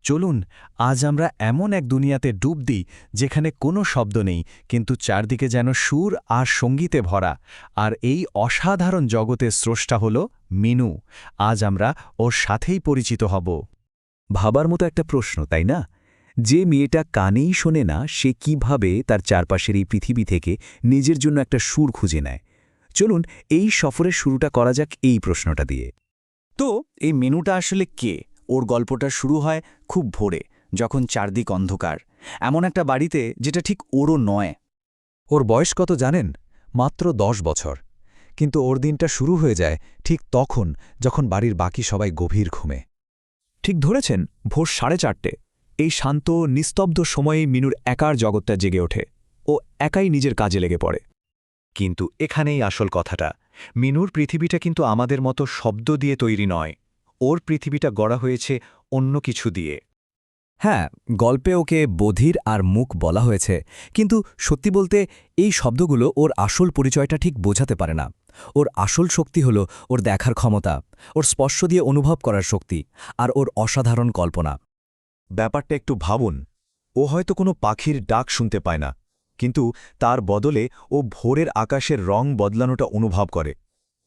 চলুন আজ আমরা এমন এক দুনিয়াতে ডুব দিই যেখানে কোনো শব্দ নেই, কিন্তু চারদিকে যেন সুর আর সঙ্গীতে ভরা। আর এই অসাধারণ জগতের স্রষ্টা হল মিনু। আজ আমরা ওর সাথেই পরিচিত হব। ভাবার মতো একটা প্রশ্ন, তাই না? যে মেয়েটা কানেই শোনে না, সে কিভাবে তার চারপাশের এই পৃথিবী থেকে নিজের জন্য একটা সুর খুঁজে নেয়? চলুন এই সফরের শুরুটা করা যাক এই প্রশ্নটা দিয়ে। তো এই মিনুটা আসলে কে? ওর গল্পটা শুরু হয় খুব ভোরে, যখন চারদিক অন্ধকার, এমন একটা বাড়িতে যেটা ঠিক ওরও নয়। ওর বয়স কত জানেন? মাত্র 10 বছর। কিন্তু ওর দিনটা শুরু হয়ে যায় ঠিক তখন, যখন বাড়ির বাকি সবাই গভীর ঘুমে। ঠিক ধরেছেন, ভোর 4:30। এই শান্ত নিস্তব্ধ সময়েই মিনুর একার জগৎটা জেগে ওঠে। ও একাই নিজের কাজে লেগে পড়ে। কিন্তু এখানেই আসল কথাটা। মিনুর পৃথিবীটা কিন্তু আমাদের মতো শব্দ দিয়ে তৈরি নয়। ওর পৃথিবীটা গড়া হয়েছে অন্য কিছু দিয়ে। হ্যাঁ, গল্পে ওকে বধির আর মুখ বলা হয়েছে, কিন্তু সত্যি বলতে এই শব্দগুলো ওর আসল পরিচয়টা ঠিক বোঝাতে পারে না। ওর আসল শক্তি হল ওর দেখার ক্ষমতা, ওর স্পর্শ দিয়ে অনুভব করার শক্তি, আর ওর অসাধারণ কল্পনা। ব্যাপারটা একটু ভাবুন। ও হয়তো কোনো পাখির ডাক শুনতে পায় না, কিন্তু তার বদলে ও ভোরের আকাশের রং বদলানোটা অনুভব করে।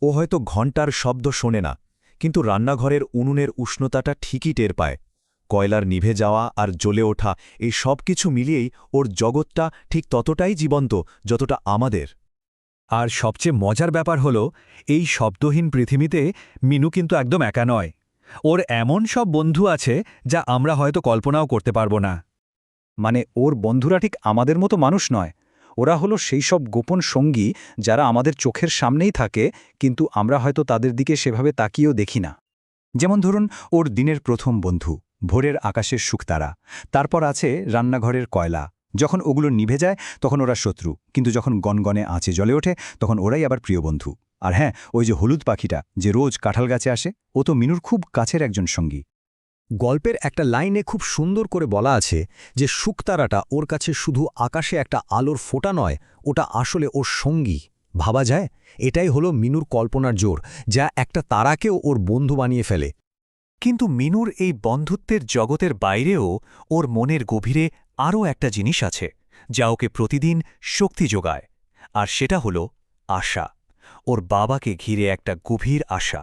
ও হয়তো ঘণ্টার শব্দ শোনে না, কিন্তু রান্নাঘরের উনুনের উষ্ণতাটা ঠিকই টের পায়। কয়লার নিভে যাওয়া আর জ্বলে ওঠা, এই সব কিছু মিলিয়েই ওর জগৎটা ঠিক ততটাই জীবন্ত যতটা আমাদের। আর সবচেয়ে মজার ব্যাপার হল, এই শব্দহীন পৃথিবীতে মিনু কিন্তু একদম একা নয়। ওর এমন সব বন্ধু আছে যা আমরা হয়তো কল্পনাও করতে পারব না। মানে ওর বন্ধুরা ঠিক আমাদের মতো মানুষ নয়। ওরা হলো সেই সব গোপন সঙ্গী যারা আমাদের চোখের সামনেই থাকে, কিন্তু আমরা হয়তো তাদের দিকে সেভাবে তাকিয়েও দেখি না। যেমন ধরুন, ওর দিনের প্রথম বন্ধু, ভোরের আকাশের শুকতারা। তারপর আছে রান্নাঘরের কয়লা। যখন ওগুলো নিভে যায় তখন ওরা শত্রু, কিন্তু যখন গনগনে আঁচে জ্বলে ওঠে তখন ওরাই আবার প্রিয় বন্ধু। আর হ্যাঁ, ওই যে হলুদ পাখিটা যে রোজ কাঁঠাল গাছে আসে, ও তো মিনুর খুব কাছের একজন সঙ্গী। গল্পের একটা লাইনে খুব সুন্দর করে বলা আছে যে শুকতারাটা ওর কাছে শুধু আকাশে একটা আলোর ফোঁটা নয়, ওটা আসলে ওর সঙ্গী। ভাবা যায়, এটাই হলো মিনুর কল্পনার জোর, যা একটা তারাকেও ওর বন্ধু বানিয়ে ফেলে। কিন্তু মিনুর এই বন্ধুত্বের জগতের বাইরেও ওর মনের গভীরে আরও একটা জিনিস আছে, যা ওকে প্রতিদিন শক্তি যোগায়। আর সেটা হলো আশা। ওর বাবাকে ঘিরে একটা গভীর আশা।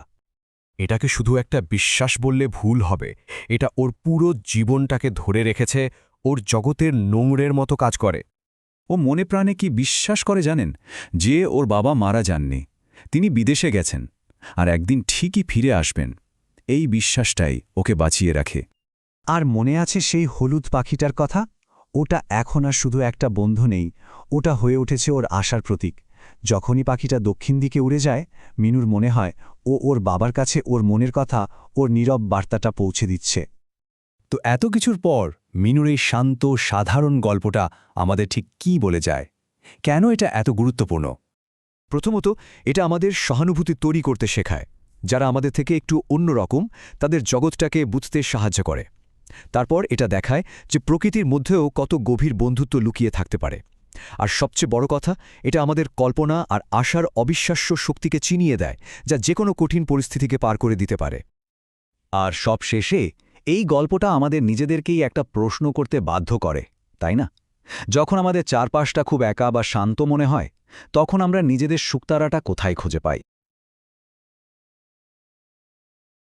এটাকে শুধু একটা বিশ্বাস বললে ভুল হবে। এটা ওর পুরো জীবনটাকে ধরে রেখেছে, ওর জগতের নোংরের মতো কাজ করে। ও মনে প্রাণে কি বিশ্বাস করে জানেন? যে ওর বাবা মারা যাননি, তিনি বিদেশে গেছেন, আর একদিন ঠিকই ফিরে আসবেন। এই বিশ্বাসটাই ওকে বাঁচিয়ে রাখে। আর মনে আছে সেই হলুদ পাখিটার কথা? ওটা এখন আর শুধু একটা বন্ধু নেই, ওটা হয়ে উঠেছে ওর আশার প্রতীক। যখনই পাখিটা দক্ষিণ দিকে উড়ে যায়, মিনুর মনে হয় ও ওর বাবার কাছে ওর মনের কথা, ওর নীরব বার্তাটা পৌঁছে দিচ্ছে। তো এত কিছুর পর মিনুর এই শান্ত সাধারণ গল্পটা আমাদের ঠিক কী বলে যায়? কেন এটা এত গুরুত্বপূর্ণ? প্রথমত, এটা আমাদের সহানুভূতি তৈরি করতে শেখায়। যারা আমাদের থেকে একটু অন্যরকম, তাদের জগৎটাকে বুঝতে সাহায্য করে। তারপর এটা দেখায় যে প্রকৃতির মধ্যেও কত গভীর বন্ধুত্ব লুকিয়ে থাকতে পারে। আর সবচেয়ে বড় কথা, এটা আমাদের কল্পনা আর আশার অবিশ্বাস্য শক্তিকে চিনিয়ে দেয়, যা যে কোনো কঠিন পরিস্থিতিকে পার করে দিতে পারে। আর সব শেষে এই গল্পটা আমাদের নিজেদেরকেই একটা প্রশ্ন করতে বাধ্য করে, তাই না? যখন আমাদের চারপাশটা খুব একা বা শান্ত মনে হয়, তখন আমরা নিজেদের শুকতারাটা কোথায় খুঁজে পাই?